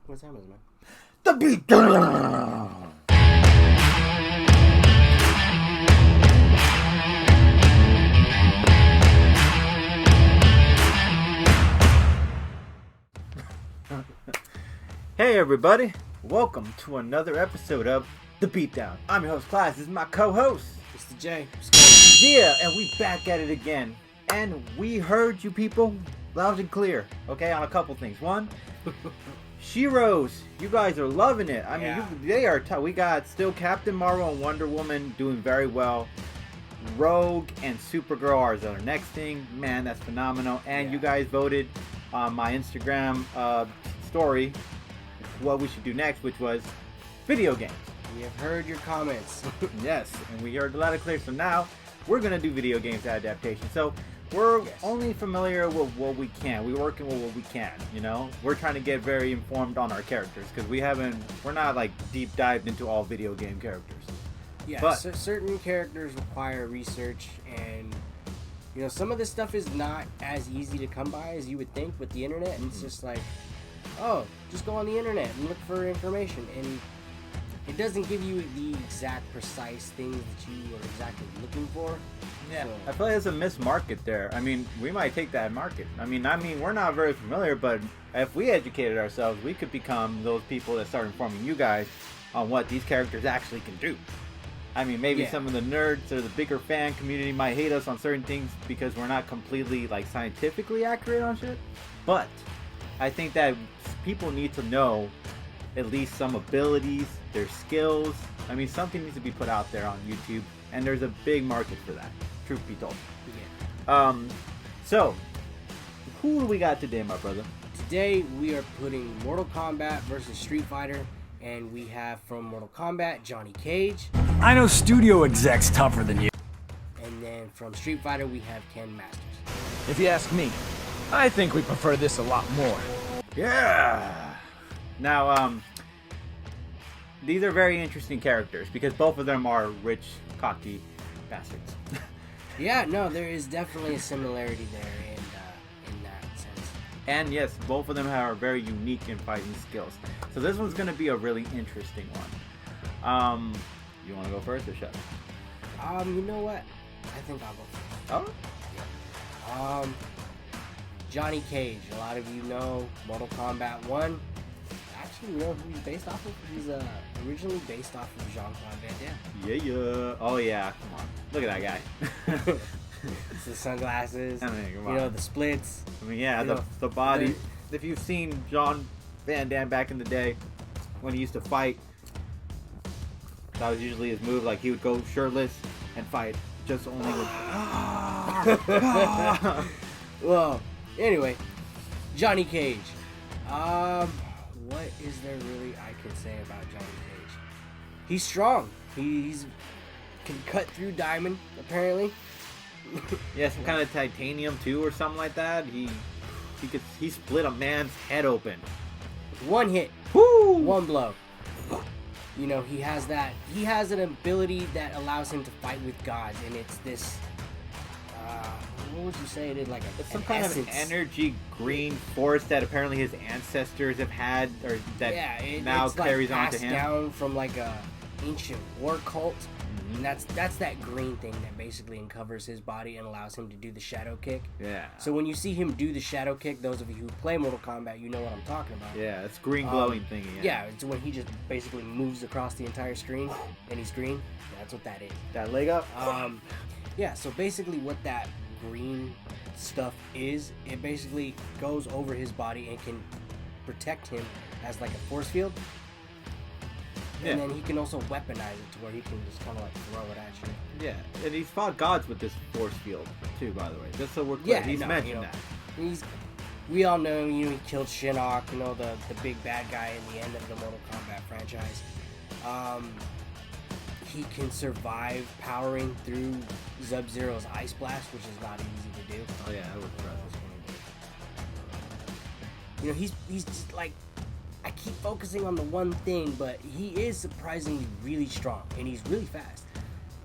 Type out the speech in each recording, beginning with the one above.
What time is it, man? The beat. Hey everybody, welcome to another episode of The Beatdown. I'm your host, Class. This is my co-host, Mr. J. What's going on? yeah, and we back at it again. And we heard you people loud and clear, okay, on a couple things. One, Sheroes, you guys are loving it. I mean, Yeah. they are tough. We got still Captain Marvel and Wonder Woman doing very well. Rogue and Supergirl are our next thing. Man, that's phenomenal. And you guys voted on my Instagram story what we should do next, which was video games. We have heard your comments. Yes, and we heard a lot of clear. So now we're gonna do video games adaptation. So we're only familiar with what we can. We're working with what we can. You know, we're trying to get very informed on our characters because we're not like deep dived into all video game characters. Yeah, But- certain characters require research, and you know some of this stuff is not as easy to come by as you would think with the internet. It's just like, oh, just go on the internet and look for information, and it doesn't give you the exact precise things that you are exactly looking for. Yeah, So- I feel like there's a missed market there. I mean, we might take that market. I mean, we're not very familiar, but if we educated ourselves, we could become those people that start informing you guys on what these characters actually can do. I mean, maybe some of the nerds or the bigger fan community might hate us on certain things because we're not completely like scientifically accurate on shit. But I think that people need to know at least some abilities, their skills. I mean, something needs to be put out there on YouTube, and there's a big market for that. Truth be told. Yeah. So who do we got today, my brother? Today we are putting Mortal Kombat versus Street Fighter, and we have from Mortal Kombat Johnny Cage, I know studio execs tougher than you. and then from Street Fighter we have Ken Masters. If you ask me, I think we prefer this a lot more. Yeah. Now, these are very interesting characters because both of them are rich, cocky bastards. Yeah, no, there is definitely a similarity there in that sense. And yes, both of them are very unique in fighting skills. So this one's going to be a really interesting one. You want to go first or shall I? You know what? I think I'll go first. Oh? Johnny Cage. A lot of you know Mortal Kombat 1. Actually, you know who he's based off of? He's originally based off of Jean-Claude Van Damme. Yeah. Oh yeah, come on. Look at that guy. It's the sunglasses, I mean, come you know, on. the splits. I mean, yeah, You the, know, the body. there- If you've seen John Van Damme back in the day, when he used to fight, that was usually his move. Like, he would go shirtless and fight, just only with... Well, anyway, Johnny Cage. What is there really I can say about Johnny Cage? He's strong. He's can cut through diamond, apparently. Yeah, some kind of titanium, too, or something like that. He split a man's head open. One hit, Woo! one blow. You know, he has an ability that allows him to fight with gods, and it's this, what would you say it is, like It's some an kind essence. of energy green force that apparently his ancestors have had, or that now it's carries like on to passed him. down from like a ancient war cult, and that's that green thing that basically uncovers his body and allows him to do the shadow kick. Yeah. So when you see him do the shadow kick, those of you who play Mortal Kombat, you know what I'm talking about. Yeah, it's green glowing thingy. Yeah, it's when he just basically moves across the entire screen and he's green. That's what that is. That leg up? Yeah, so basically what that green stuff is, it basically goes over his body and can protect him as like a force field. And then he can also weaponize it to where he can just kind of like throw it at you. Yeah, and he's fought gods with this force field too, by the way. Just so we're clear, Yeah, he's no, mentioned you know, that. We all know, you know, he killed Shinnok, you know, the big bad guy in the end of the Mortal Kombat franchise. He can survive powering through Sub-Zero's Ice Blast, which is not easy to do. Oh yeah, that was impressive. You know, he's just like, I keep focusing on the one thing, but he is surprisingly really strong, and he's really fast.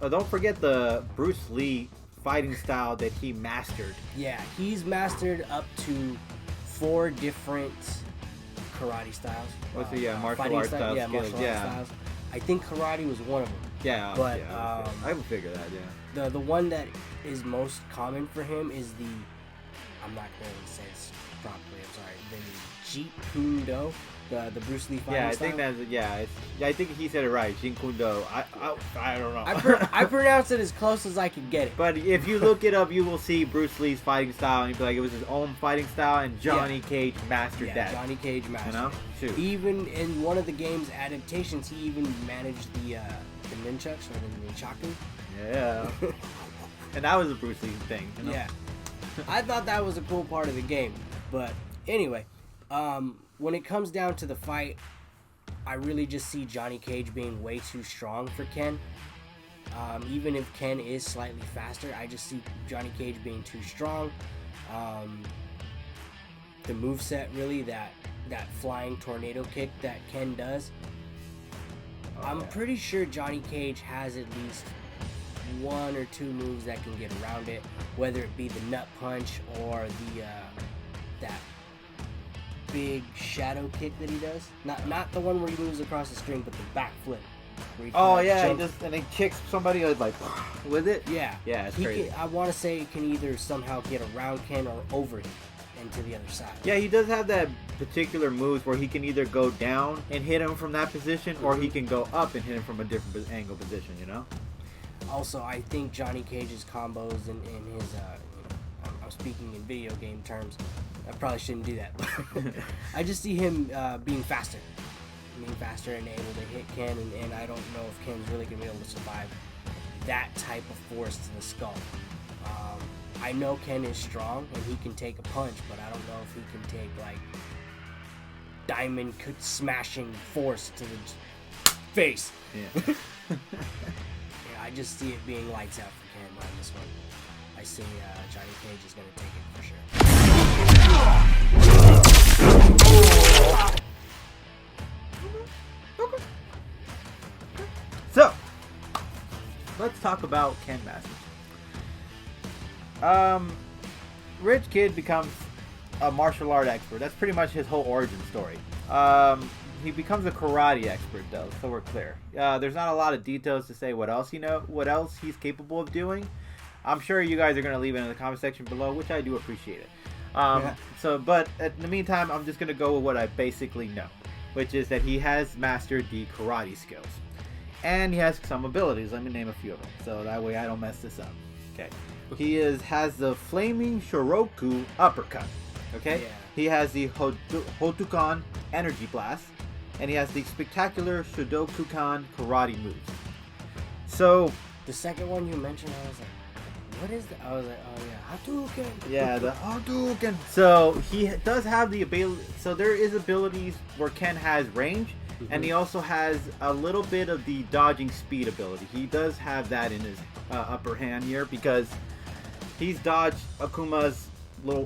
Don't forget the Bruce Lee fighting style that he mastered. Yeah, he's mastered up to 4 different karate styles. What's the martial fighting arts style yeah, skills? martial arts styles. I think karate was one of them. Yeah, But, I would figure that. Yeah. The one that is most common for him is the, I'm not going to say this properly, I'm sorry, the Jeet Kune Do, the Bruce Lee fighting Yeah, I style. think that's I think he said it right. Jeet Kune Do. I don't know. I pronounced it as close as I could get it. But if you look it up, you will see Bruce Lee's fighting style, and you'd be like, it was his own fighting style, and Johnny Cage mastered that. Johnny Cage mastered You know? it. Shoot. Even in one of the game's adaptations, he even managed the nunchucks or the nunchaku. Yeah. And that was a Bruce Lee thing. You know? Yeah. I thought that was a cool part of the game. But anyway, when it comes down to the fight, I really just see Johnny Cage being way too strong for Ken. Even if Ken is slightly faster, I just see Johnny Cage being too strong. The moveset, really, that flying tornado kick that Ken does, I'm pretty sure Johnny Cage has at least one or two moves that can get around it, whether it be the nut punch or the that big shadow kick that he does. Not the one where he moves across the string, but the back flip. Oh yeah, and he kicks somebody like with it. Yeah, it's crazy. I want to say he can either somehow get around Ken or over him and to the other side. Yeah, he does have that particular moves where he can either go down and hit him from that position, or he can go up and hit him from a different angle position. You know. Also, I think Johnny Cage's combos and his, I'm speaking in video game terms. I probably shouldn't do that. I just see him being faster and able to hit Ken, and I don't know if Ken's really going to be able to survive that type of force to the skull. I know Ken is strong and he can take a punch, but I don't know if he can take like diamond smashing force to the face. Yeah. I just see it being lights out for Ken on this one. I see Johnny Cage is going to take it for sure. So, let's talk about Ken Masters. Rich kid becomes a martial art expert. That's pretty much his whole origin story. He becomes a karate expert, though, so we're clear. There's not a lot of details to say what else he's capable of doing. I'm sure you guys are going to leave it in the comment section below, which I do appreciate it. But in the meantime, I'm just going to go with what I basically know, which is that he has mastered the karate skills. And he has some abilities. Let me name a few of them, so that way I don't mess this up. Okay. He has the Flaming Shoroku Uppercut. Okay? Yeah. He has the Hotukan Energy Blast. And he has the Spectacular Shodokukan Karate moves. So, The second one you mentioned, I was like, what is that? I was like, oh yeah, Hadouken. yeah, the Hadouken. So, he does have the ability. So, there is abilities where Ken has range. And he also has a little bit of the dodging speed ability. He does have that in his upper hand here because he's dodged Akuma's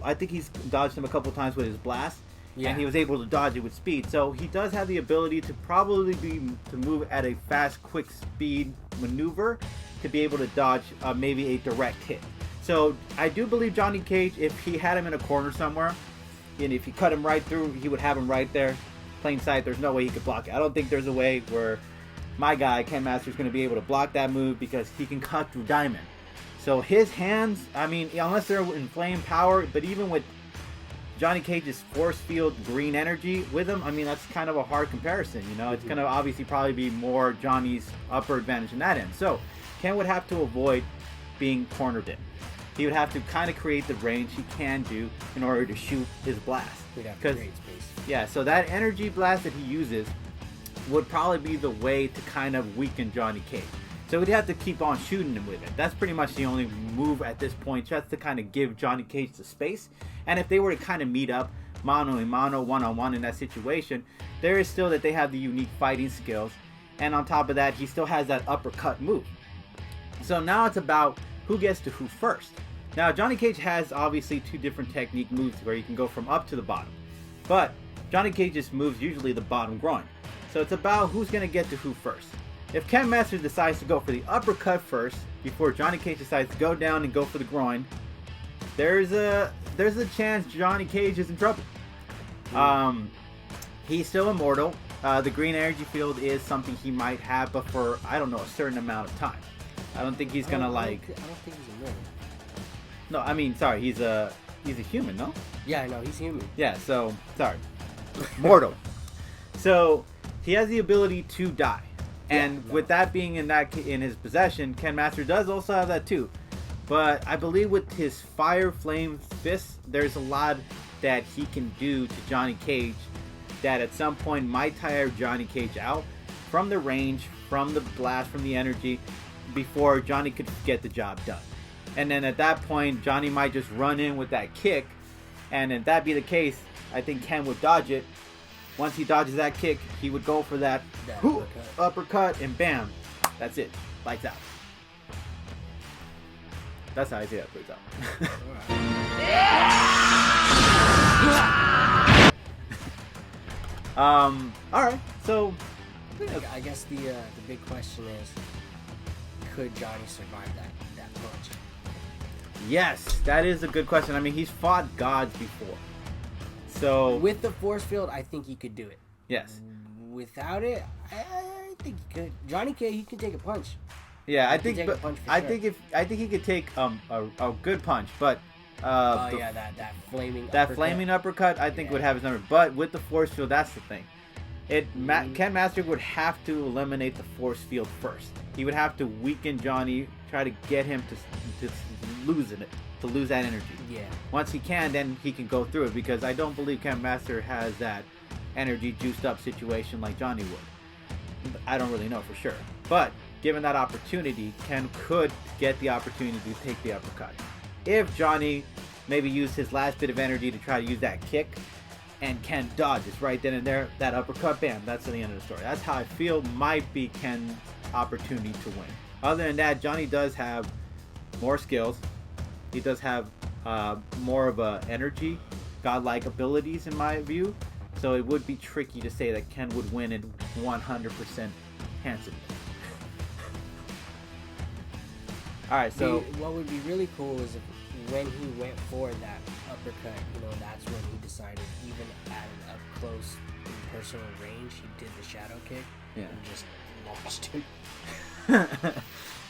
I think he's dodged him a couple times with his blast. Yeah. And he was able to dodge it with speed. So he does have the ability to to move at a fast, quick speed maneuver to be able to dodge maybe a direct hit. So I do believe Johnny Cage, if he had him in a corner somewhere, and if he cut him right through, he would have him right there. Plain sight, there's no way he could block it. I don't think there's a way where my guy, Ken Masters, is going to be able to block that move because he can cut through diamond. So his hands, I mean, unless they're in flame power, but even with Johnny Cage's force field green energy with him, I mean, that's kind of a hard comparison, you know? It's going to obviously probably be more Johnny's upper advantage in that end. So Ken would have to avoid being cornered in. He would have to kind of create the range he can do in order to shoot his blast. We'd have to create space. Yeah, so that energy blast that he uses would probably be the way to kind of weaken Johnny Cage. So we'd have to keep on shooting him with it. That's pretty much the only move at this point, just to kind of give Johnny Cage the space. And if they were to kind of meet up mano a mano, one-on-one in that situation, there is still that they have the unique fighting skills. And on top of that, he still has that uppercut move. So now it's about who gets to who first. Now, Johnny Cage has obviously two different technique moves where you can go from up to the bottom. But Johnny Cage's moves usually the bottom groin. So it's about who's going to get to who first. If Ken Masters decides to go for the uppercut first, before Johnny Cage decides to go down and go for the groin, there's a chance Johnny Cage is in trouble. He's still immortal. The green energy field is something he might have, but for, I don't know, a certain amount of time. I don't think he's gonna I don't think he's immortal. No, I mean, sorry, he's a human, no? Yeah, I know, he's human. Yeah, so, sorry. Mortal. So, he has the ability to die. And with that being in his possession, Ken Master does also have that too. But I believe with his fire flame fists, there's a lot that he can do to Johnny Cage that at some point might tire Johnny Cage out from the range, from the blast, from the energy, before Johnny could get the job done. And then at that point, Johnny might just run in with that kick, and if that be the case, I think Ken would dodge it. Once he dodges that kick, he would go for that uppercut, and bam, that's it. Lights out. That's how I see that plays out. Alright, so I guess the big question is, could Johnny survive that punch? yes, that is a good question. I mean, he's fought gods before. So With the force field, I think he could do it. yes. Without it, I think he could. Johnny K, he can take a punch. Yeah, I He think can take a punch for I sure. think he could take a good punch, but that flaming that uppercut. flaming uppercut I think would have his number. But with the force field, that's the thing. Ken Master would have to eliminate the force field first. He would have to weaken Johnny, try to get him to lose that energy. Yeah. Once he can, then he can go through it, because I don't believe Ken Master has that energy juiced up situation like Johnny would. I don't really know for sure. But given that opportunity, Ken could get the opportunity to take the uppercut. If Johnny maybe used his last bit of energy to try to use that kick, and Ken dodges right then and there, that uppercut, bam, that's the end of the story. That's how I feel might be Ken's opportunity to win. Other than that, Johnny does have more skills. He does have more of a energy, godlike abilities in my view. So it would be tricky to say that Ken would win it 100% handsomely. Alright, so what would be really cool is if when he went for that uppercut, that's when he decided, even at an up close and personal range, he did the shadow kick and just launched him. yeah,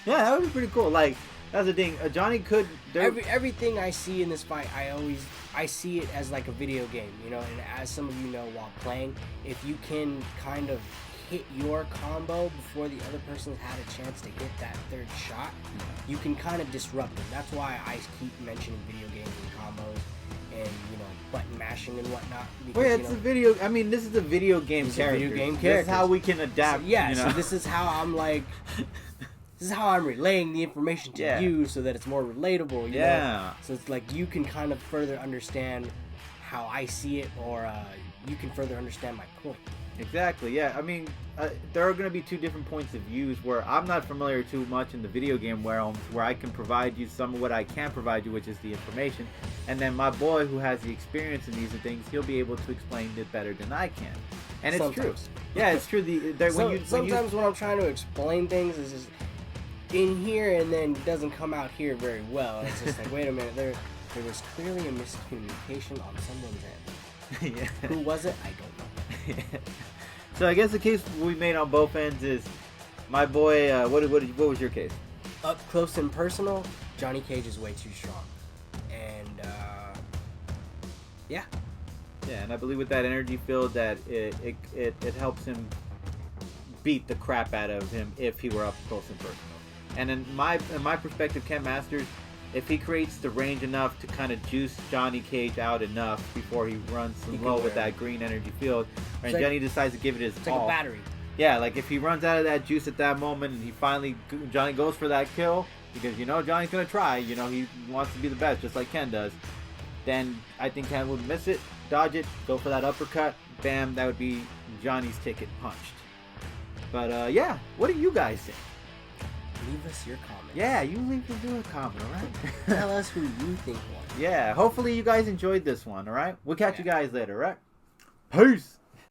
that would be pretty cool. Like, that's the thing. Johnny could. Everything I see in this fight, I see it as like a video game, And as some of you know, while playing, if you can kind of hit your combo before the other person's had a chance to hit that third shot, you can kind of disrupt it. That's why I keep mentioning video games and combos and button mashing and whatnot. Because, it's a video. I mean, this is a video game character. This is how we can adapt. So, so this is how I'm like. This is how I'm relaying the information to you so that it's more relatable. You know? So it's like you can kind of further understand how I see it, or you can further understand my point. Exactly, yeah. I mean, there are going to be two different points of views where I'm not familiar too much in the video game realm, where I can provide you some of what I can provide you, which is the information. And then my boy, who has the experience in these things, he'll be able to explain it better than I can. And it's true. Yeah, it's true. Sometimes when I'm trying to explain things, it's just in here and then it doesn't come out here very well. And it's just like, wait a minute, there was clearly a miscommunication on someone's end. Yeah. Who was it? I don't know. So I guess the case we made on both ends is my boy. What was your case? Up close and personal, Johnny Cage is way too strong, and yeah, and I believe with that energy field that it helps him beat the crap out of him if he were up close and personal. And in my perspective, Ken Masters, if he creates the range enough to kind of juice Johnny Cage out enough before he runs low with that green energy field, and Johnny decides to give it his all. It's like a battery. Yeah, like if he runs out of that juice at that moment and Johnny goes for that kill, because Johnny's going to try, he wants to be the best just like Ken does, then I think Ken would miss it, dodge it, go for that uppercut, bam, that would be Johnny's ticket punched. But what do you guys think? Leave us your comments. Yeah, you leave a comment, alright? Tell us who you think won. Yeah, hopefully you guys enjoyed this one, alright? We'll catch you guys later, alright? Peace!